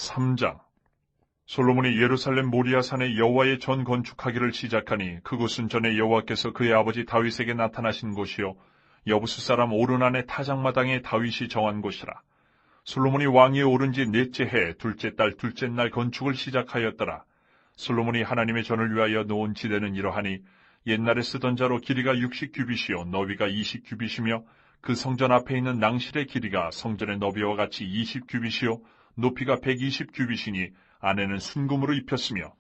3장. 솔로몬이 예루살렘 모리아산에 여호와의 전 건축하기를 시작하니 그곳은 전에 여호와께서 그의 아버지 다윗에게 나타나신 곳이요 여부수 사람 오르난의 타작마당에 다윗이 정한 곳이라. 솔로몬이 왕위에 오른 지 넷째 해 둘째 달 둘째 날 건축을 시작하였더라. 솔로몬이 하나님의 전을 위하여 놓은 지대는 이러하니 옛날에 쓰던 자로 길이가 60규빗이요 너비가 20규빗이며 그 성전 앞에 있는 낭실의 길이가 성전의 너비와 같이 20규빗이요 높이가 120규빗이니 안에는 순금으로 입혔으며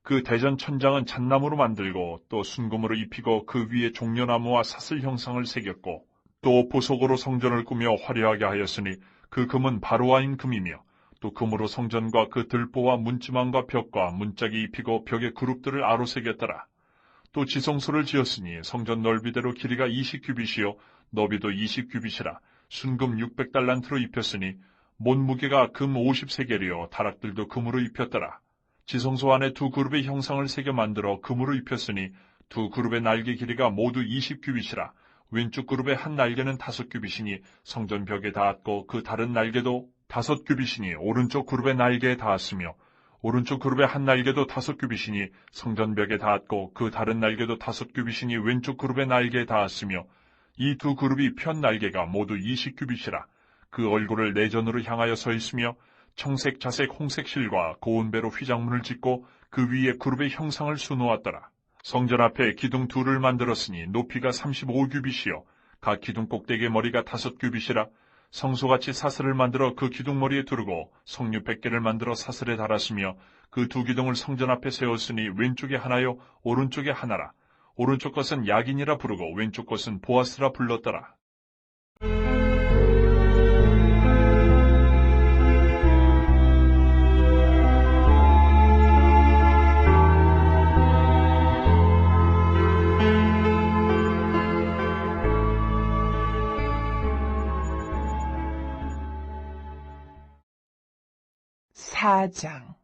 그 대전 천장은 잣나무로 만들고 또 순금으로 입히고 그 위에 종려나무와 사슬 형상을 새겼고 또 보석으로 성전을 꾸며 화려하게 하였으니 그 금은 바로아인 금이며 또 금으로 성전과 그 들보와 문지망과 벽과 문짝이 입히고 벽에 그룹들을 아로 새겼더라. 또 지성소를 지었으니 성전 넓이대로 길이가 20규빗이요 너비도 20규빗이라 순금 600달란트로 입혔으니 못무게가 금 50세겔이요 다락들도 금으로 입혔더라. 지성소 안에 두 그룹의 형상을 새겨 만들어 금으로 입혔으니 두 그룹의 날개 길이가 모두 20규빗이라 왼쪽 그룹의 한 날개는 5규빗이니 성전 벽에 닿았고 그 다른 날개도 5규빗이니 오른쪽 그룹의 날개에 닿았으며 오른쪽 그룹의 한 날개도 5규빗이니 성전 벽에 닿았고 그 다른 날개도 5규빗이니 왼쪽 그룹의 날개에 닿았으며 이 두 그룹이 편 날개가 모두 20규빗이라 그 얼굴을 내전으로 향하여 서 있으며 청색, 자색, 홍색 실과 고운 배로 휘장문을 짓고 그 위에 그룹의 형상을 수놓았더라. 성전 앞에 기둥 둘을 만들었으니 높이가 35규빗이요 각 기둥 꼭대기의 머리가 5규빗이라 성소같이 사슬을 만들어 그 기둥머리에 두르고 석류 100개를 만들어 사슬에 달았으며 그 두 기둥을 성전 앞에 세웠으니 왼쪽에 하나요 오른쪽에 하나라. 오른쪽 것은 야긴이라 부르고 왼쪽 것은 보아스라 불렀더라. 사장.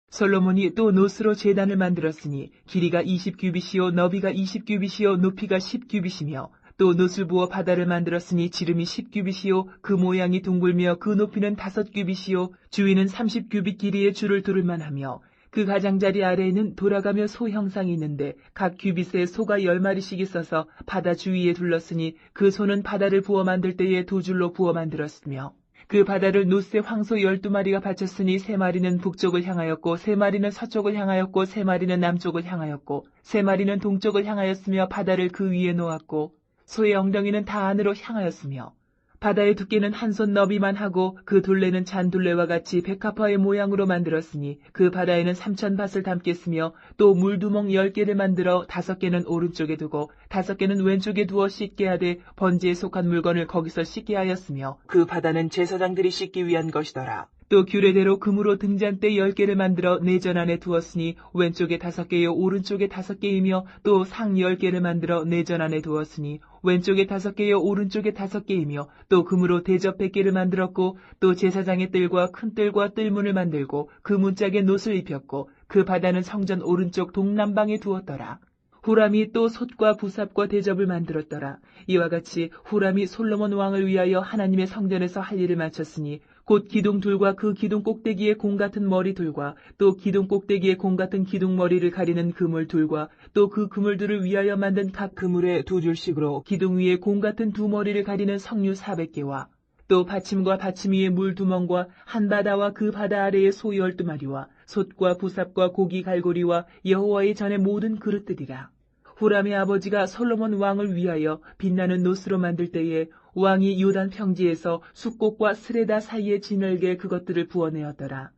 솔로몬이 또 노스로 제단을 만들었으니 길이가 20규빗이요 너비가 20규빗이요 높이가 10규빗이며 또 노술 부어 바다를 만들었으니 지름이 10규빗이요 그 모양이 둥글며 그 높이는 5규빗이요 주위는 30규빗 길이의 줄을 두를만 하며 그 가장자리 아래에는 돌아가며 소 형상이 있는데 각 규빗에 소가 10마리씩 있어서 바다 주위에 둘렀으니 그 소는 바다를 부어 만들 때에 두 줄로 부어 만들었으며 그 바다를 노스에 황소 12마리가 바쳤으니 3마리는 북쪽을 향하였고 3마리는 서쪽을 향하였고 3마리는 남쪽을 향하였고 3마리는 동쪽을 향하였으며 바다를 그 위에 놓았고 소의 엉덩이는 다 안으로 향하였으며 바다의 두께는 한 손 너비만 하고 그 둘레는 잔둘레와 같이 백합화의 모양으로 만들었으니 그 바다에는 3,000밭을 담겠으며 또 물두멍 10개를 만들어 5개는 오른쪽에 두고 5개는 왼쪽에 두어 씻게 하되 번제에 속한 물건을 거기서 씻게 하였으며 그 바다는 제사장들이 씻기 위한 것이더라. 또 규례대로 금으로 등잔대 10개를 만들어 내전 안에 두었으니 왼쪽에 5개요 오른쪽에 5개이며 또 상 10개를 만들어 내전 안에 두었으니 왼쪽에 5개요 오른쪽에 5개이며 또 금으로 대접 100개를 만들었고 또 제사장의 뜰과 큰 뜰과 뜰문을 만들고 그 문짝에 놋을 입혔고 그 바다는 성전 오른쪽 동남방에 두었더라. 후람이 또 솥과 부삽과 대접을 만들었더라. 이와 같이 후람이 솔로몬 왕을 위하여 하나님의 성전에서 할 일을 마쳤으니 곧 기둥 둘과 그 기둥 꼭대기에 공 같은 머리 둘과 또 기둥 꼭대기에 공 같은 기둥 머리를 가리는 그물 둘과 또 그 그물들을 위하여 만든 각 그물에 두 줄씩으로 기둥 위에 공 같은 두 머리를 가리는 석류 400개와 또 받침과 받침 위에 물두멍과 한 바다와 그 바다 아래에 소 12마리와 솥과 부삽과 고기 갈고리와 여호와의 전의 모든 그릇들이라. 후람의 아버지가 솔로몬 왕을 위하여 빛나는 놋으로 만들 때에 왕이 요단 평지에서 숫꽃과 스레다 사이에 진흙에 그것들을 부어내었더라.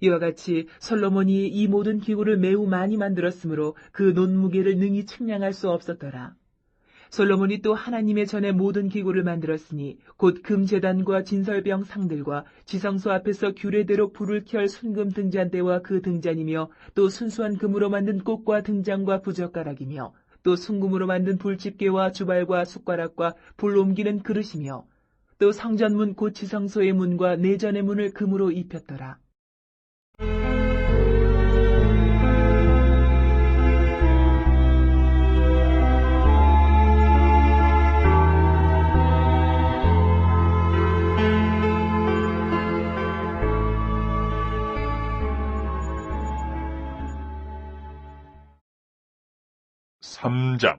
이와 같이 솔로몬이 이 모든 기구를 매우 많이 만들었으므로 그 놋 무게를 능히 측량할 수 없었더라. 솔로몬이 또 하나님의 전에 모든 기구를 만들었으니 곧 금제단과 진설병 상들과 지성소 앞에서 규례대로 불을 켤 순금 등잔대와 그 등잔이며 또 순수한 금으로 만든 꽃과 등잔과 부젓가락이며 또 순금으로 만든 불집게와 주발과 숟가락과 불 옮기는 그릇이며 또 성전문 곧 지성소의 문과 내전의 문을 금으로 입혔더라. 3장.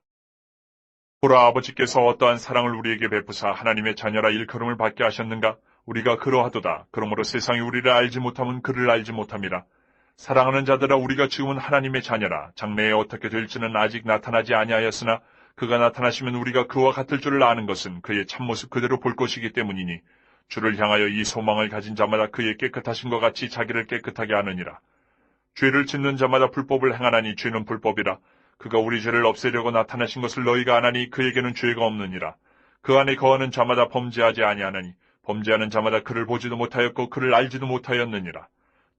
보라, 아버지께서 어떠한 사랑을 우리에게 베푸사 하나님의 자녀라 일컬음을 받게 하셨는가? 우리가 그러하도다. 그러므로 세상이 우리를 알지 못하면 그를 알지 못함이라. 사랑하는 자들아, 우리가 지금은 하나님의 자녀라. 장래에 어떻게 될지는 아직 나타나지 아니하였으나 그가 나타나시면 우리가 그와 같을 줄을 아는 것은 그의 참모습 그대로 볼 것이기 때문이니, 주를 향하여 이 소망을 가진 자마다 그의 깨끗하신 것 같이 자기를 깨끗하게 하느니라. 죄를 짓는 자마다 불법을 행하나니 죄는 불법이라. 그가 우리 죄를 없애려고 나타나신 것을 너희가 아나니 그에게는 죄가 없느니라. 그 안에 거하는 자마다 범죄하지 아니하나니 범죄하는 자마다 그를 보지도 못하였고 그를 알지도 못하였느니라.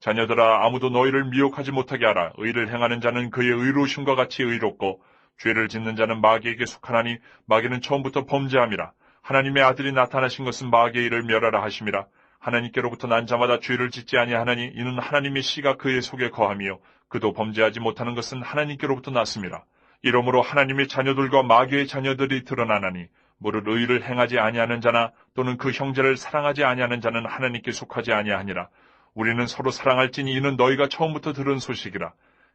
자녀들아, 아무도 너희를 미혹하지 못하게 하라. 의를 행하는 자는 그의 의로우심과 같이 의롭고 죄를 짓는 자는 마귀에게 속하나니 마귀는 처음부터 범죄함이라. 하나님의 아들이 나타나신 것은 마귀의 일을 멸하라 하심이라. 하나님께로부터 난 자마다 죄를 짓지 아니하나니 이는 하나님의 씨가 그의 속에 거함이요 그도 범죄하지 못하는 것은 하나님께로부터 났음이라. 이러므로 하나님의 자녀들과 마귀의 자녀들이 드러나나니 무릇 의를 행하지 아니하는 자나 또는 그 형제를 사랑하지 아니하는 자는 하나님께 속하지 아니하니라. 우리는 서로 사랑할지니 이는 너희가 처음부터 들은 소식이라.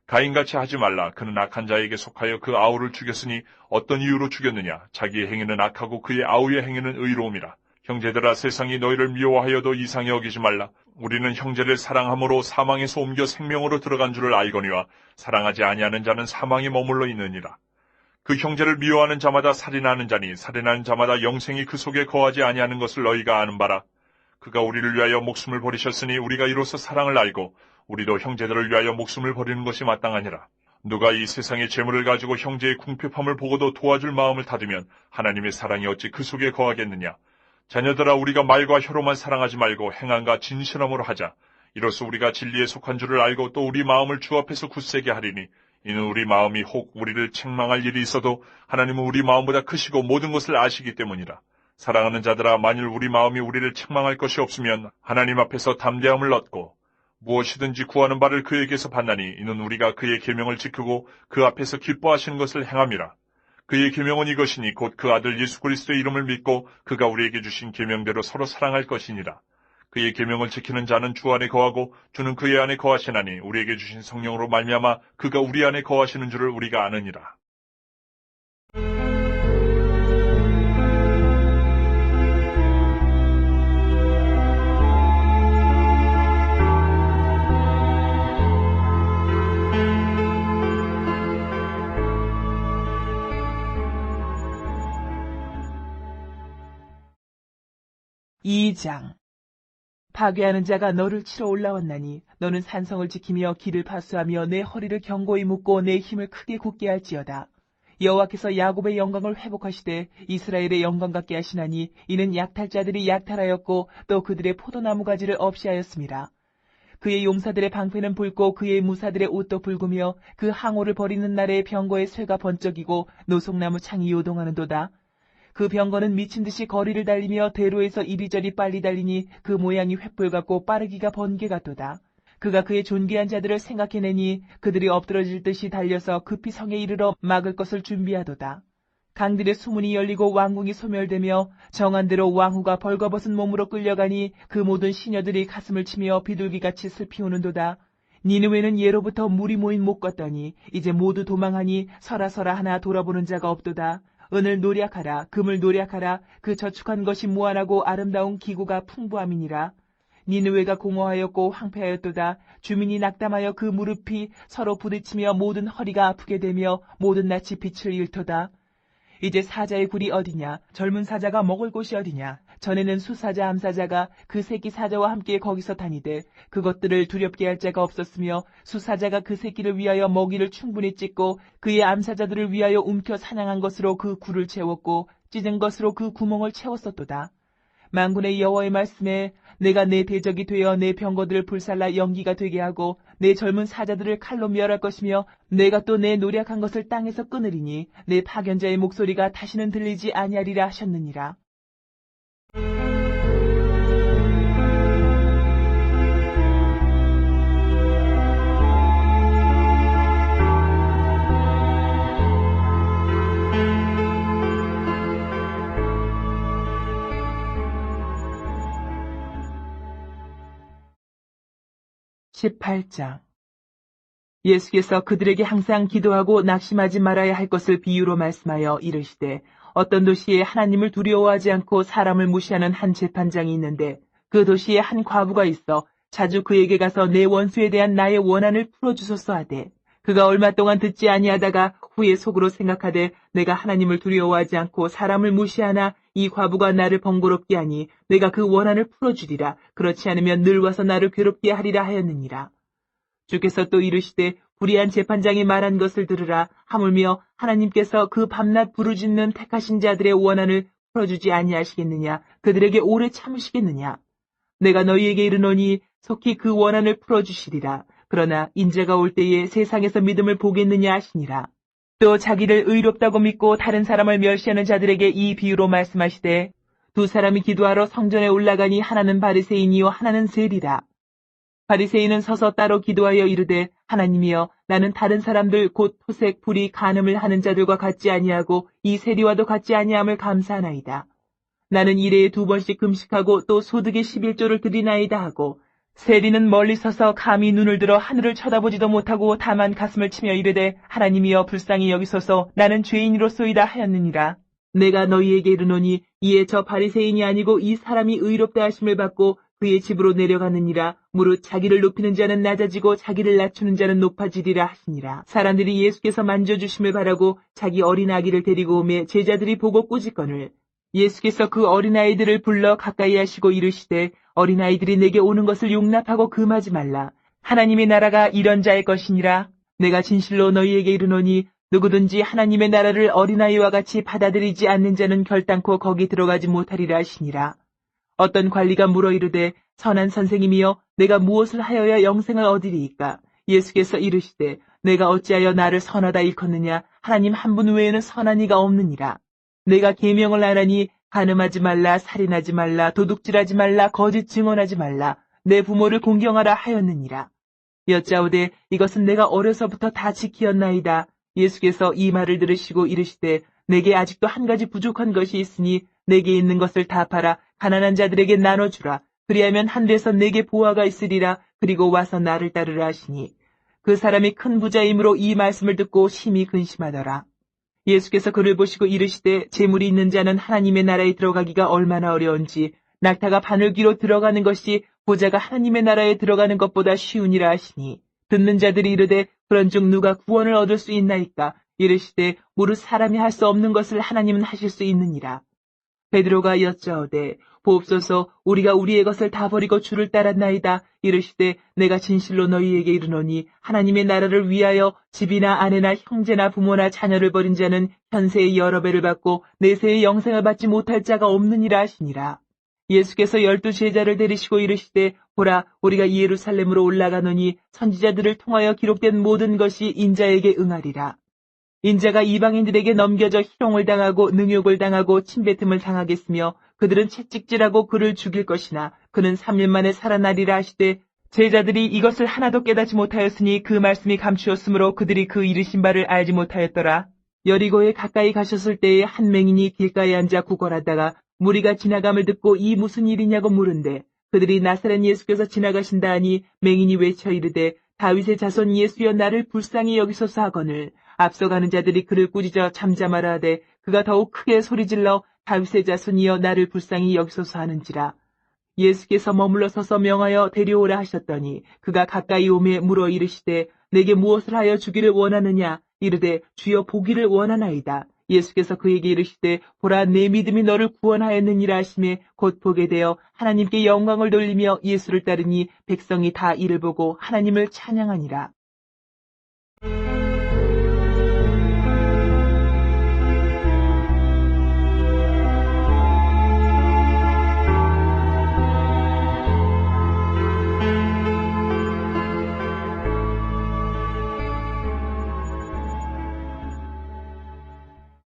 가인같이 하지 말라. 그는 악한 자에게 속하여 그 아우를 죽였으니 어떤 이유로 죽였느냐? 자기의 행위는 악하고 그의 아우의 행위는 의로움이라. 형제들아, 세상이 너희를 미워하여도 이상히 여기지 말라. 우리는 형제를 사랑함으로 사망에서 옮겨 생명으로 들어간 줄을 알거니와 사랑하지 아니하는 자는 사망에 머물러 있느니라. 그 형제를 미워하는 자마다 살인하는 자니 살인하는 자마다 영생이 그 속에 거하지 아니하는 것을 너희가 아는 바라. 그가 우리를 위하여 목숨을 버리셨으니 우리가 이로써 사랑을 알고 우리도 형제들을 위하여 목숨을 버리는 것이 마땅하니라. 누가 이 세상의 재물을 가지고 형제의 궁핍함을 보고도 도와줄 마음을 닫으면 하나님의 사랑이 어찌 그 속에 거하겠느냐. 자녀들아, 우리가 말과 혀로만 사랑하지 말고 행함과 진실함으로 하자. 이로써 우리가 진리에 속한 줄을 알고 또 우리 마음을 주 앞에서 굳세게 하리니 이는 우리 마음이 혹 우리를 책망할 일이 있어도 하나님은 우리 마음보다 크시고 모든 것을 아시기 때문이라. 사랑하는 자들아, 만일 우리 마음이 우리를 책망할 것이 없으면 하나님 앞에서 담대함을 얻고 무엇이든지 구하는 바를 그에게서 받나니 이는 우리가 그의 계명을 지키고 그 앞에서 기뻐하시는 것을 행함이라. 그의 계명은 이것이니 곧 그 아들 예수 그리스도의 이름을 믿고 그가 우리에게 주신 계명대로 서로 사랑할 것이니라. 그의 계명을 지키는 자는 주 안에 거하고 주는 그의 안에 거하시나니 우리에게 주신 성령으로 말미암아 그가 우리 안에 거하시는 줄을 우리가 아느니라. 이장 파괴하는 자가 너를 치러 올라왔나니 너는 산성을 지키며 길을 파수하며 내 허리를 견고히 묶고 내 힘을 크게 굳게 할지어다. 여호와께서 야곱의 영광을 회복하시되 이스라엘의 영광 같게 하시나니 이는 약탈자들이 약탈하였고 또 그들의 포도나무 가지를 없이 하였습니다. 그의 용사들의 방패는 붉고 그의 무사들의 옷도 붉으며 그 항오를 버리는 날에 병거의 쇠가 번쩍이고 노송나무 창이 요동하는도다. 그 병거는 미친 듯이 거리를 달리며 대로에서 이리저리 빨리 달리니 그 모양이 횃불 같고 빠르기가 번개 같도다. 그가 그의 존귀한 자들을 생각해내니 그들이 엎드러질 듯이 달려서 급히 성에 이르러 막을 것을 준비하도다. 강들의 수문이 열리고 왕궁이 소멸되며 정한 대로 왕후가 벌거벗은 몸으로 끌려가니 그 모든 시녀들이 가슴을 치며 비둘기같이 슬피 우는도다. 니느웨는 예로부터 물이 모인 못 같더니 이제 모두 도망하니 서라 하나 돌아보는 자가 없도다. 은을 노략하라, 금을 노략하라. 그 저축한 것이 무한하고 아름다운 기구가 풍부함이니라. 니느웨가 공허하였고 황폐하였도다. 주민이 낙담하여 그 무릎이 서로 부딪히며 모든 허리가 아프게 되며 모든 낯이 빛을 잃도다. 이제 사자의 굴이 어디냐? 젊은 사자가 먹을 곳이 어디냐? 전에는 수사자 암사자가 그 새끼 사자와 함께 거기서 다니되 그것들을 두렵게 할 자가 없었으며 수사자가 그 새끼를 위하여 먹이를 충분히 찢고 그의 암사자들을 위하여 움켜 사냥한 것으로 그 굴을 채웠고 찢은 것으로 그 구멍을 채웠었도다. 만군의 여호와의 말씀에 내가 내 대적이 되어 내 병거들을 불살라 연기가 되게 하고 내 젊은 사자들을 칼로 멸할 것이며 내가 또 내 노력한 것을 땅에서 끊으리니 내 파견자의 목소리가 다시는 들리지 아니하리라 하셨느니라. (18장) 예수께서 그들에게 항상 기도하고 낙심하지 말아야 할 것을 비유로 말씀하여 이르시되 어떤 도시에 하나님을 두려워하지 않고 사람을 무시하는 한 재판장이 있는데 그 도시에 한 과부가 있어 자주 그에게 가서 내 원수에 대한 나의 원한을 풀어주소서 하되 그가 얼마 동안 듣지 아니하다가 후에 속으로 생각하되 내가 하나님을 두려워하지 않고 사람을 무시하나 이 과부가 나를 번거롭게 하니 내가 그 원한을 풀어주리라. 그렇지 않으면 늘 와서 나를 괴롭게 하리라 하였느니라. 주께서 또 이르시되 불의한 재판장이 말한 것을 들으라. 하물며 하나님께서 그 밤낮 부르짖는 택하신 자들의 원한을 풀어주지 아니하시겠느냐. 그들에게 오래 참으시겠느냐. 내가 너희에게 이르노니 속히 그 원한을 풀어주시리라. 그러나 인자가 올 때에 세상에서 믿음을 보겠느냐 하시니라. 또 자기를 의롭다고 믿고 다른 사람을 멸시하는 자들에게 이 비유로 말씀하시되 두 사람이 기도하러 성전에 올라가니 하나는 바리새인이요 하나는 세리라. 바리새인은 서서 따로 기도하여 이르되 하나님이여 나는 다른 사람들 곧 토색 불의 간음을 하는 자들과 같지 아니하고 이 세리와도 같지 아니함을 감사하나이다. 나는 일해에 2번씩 금식하고 또 소득의 11조를 드리나이다 하고 세리는 멀리 서서 감히 눈을 들어 하늘을 쳐다보지도 못하고 다만 가슴을 치며 이르되 하나님이여 불쌍히 여기소서 나는 죄인이로소이다 하였느니라. 내가 너희에게 이르노니 이에 저 바리새인이 아니고 이 사람이 의롭다 하심을 받고 그의 집으로 내려가느니라. 무릇 자기를 높이는 자는 낮아지고 자기를 낮추는 자는 높아지리라 하시니라. 사람들이 예수께서 만져주심을 바라고 자기 어린 아기를 데리고 오매 제자들이 보고 꾸짖거늘 예수께서 그 어린아이들을 불러 가까이 하시고 이르시되 어린아이들이 내게 오는 것을 용납하고 금하지 말라. 하나님의 나라가 이런 자의 것이니라. 내가 진실로 너희에게 이르노니 누구든지 하나님의 나라를 어린아이와 같이 받아들이지 않는 자는 결단코 거기 들어가지 못하리라 하시니라. 어떤 관리가 물어 이르되 선한 선생님이여 내가 무엇을 하여야 영생을 얻으리이까. 예수께서 이르시되 내가 어찌하여 나를 선하다 일컫느냐. 하나님 한 분 외에는 선한 이가 없느니라. 내가 계명을 안하니 간음하지 말라, 살인하지 말라, 도둑질하지 말라, 거짓 증언하지 말라, 내 부모를 공경하라 하였느니라. 여짜오되 이것은 내가 어려서부터 다 지키었나이다. 예수께서 이 말을 들으시고 이르시되 내게 아직도 한 가지 부족한 것이 있으니 내게 있는 것을 다 팔아 가난한 자들에게 나눠주라. 그리하면 하늘에서 내게 보화가 있으리라. 그리고 와서 나를 따르라 하시니 그 사람이 큰 부자이므로 이 말씀을 듣고 심히 근심하더라. 예수께서 그를 보시고 이르시되 재물이 있는 자는 하나님의 나라에 들어가기가 얼마나 어려운지 낙타가 바늘귀로 들어가는 것이 부자가 하나님의 나라에 들어가는 것보다 쉬우니라 하시니 듣는 자들이 이르되 그런즉 누가 구원을 얻을 수 있나이까. 이르시되 무릇 사람이 할 수 없는 것을 하나님은 하실 수 있느니라. 베드로가 여짜오되 보옵소서 우리가 우리의 것을 다 버리고 주를 따랐나이다. 이르시되 내가 진실로 너희에게 이르노니 하나님의 나라를 위하여 집이나 아내나 형제나 부모나 자녀를 버린 자는 현세의 여러 배를 받고 내세의 영생을 받지 못할 자가 없느니라 하시니라. 예수께서 12 제자를 데리시고 이르시되 보라 우리가 예루살렘으로 올라가노니 선지자들을 통하여 기록된 모든 것이 인자에게 응하리라. 인자가 이방인들에게 넘겨져 희롱을 당하고 능욕을 당하고 침뱉음을 당하겠으며 그들은 채찍질하고 그를 죽일 것이나 그는 3일 만에 살아나리라 하시되 제자들이 이것을 하나도 깨닫지 못하였으니 그 말씀이 감추었으므로 그들이 그 이르신 바를 알지 못하였더라. 여리고에 가까이 가셨을 때에 한 맹인이 길가에 앉아 구걸하다가 무리가 지나감을 듣고 이 무슨 일이냐고 물은데 그들이 나사렛 예수께서 지나가신다 하니 맹인이 외쳐 이르되 다윗의 자손 예수여 나를 불쌍히 여기소서 하거늘 앞서가는 자들이 그를 꾸짖어 잠잠하라 하되 그가 더욱 크게 소리질러 다윗의 자손이여 나를 불쌍히 여기소서 하는지라. 예수께서 머물러 서서 명하여 데려오라 하셨더니 그가 가까이 오매 물어 이르시되 내게 무엇을 하여 주기를 원하느냐. 이르되 주여 보기를 원하나이다. 예수께서 그에게 이르시되 보라 내 믿음이 너를 구원하였느니라 하시매 곧 보게 되어 하나님께 영광을 돌리며 예수를 따르니 백성이 다 이를 보고 하나님을 찬양하니라.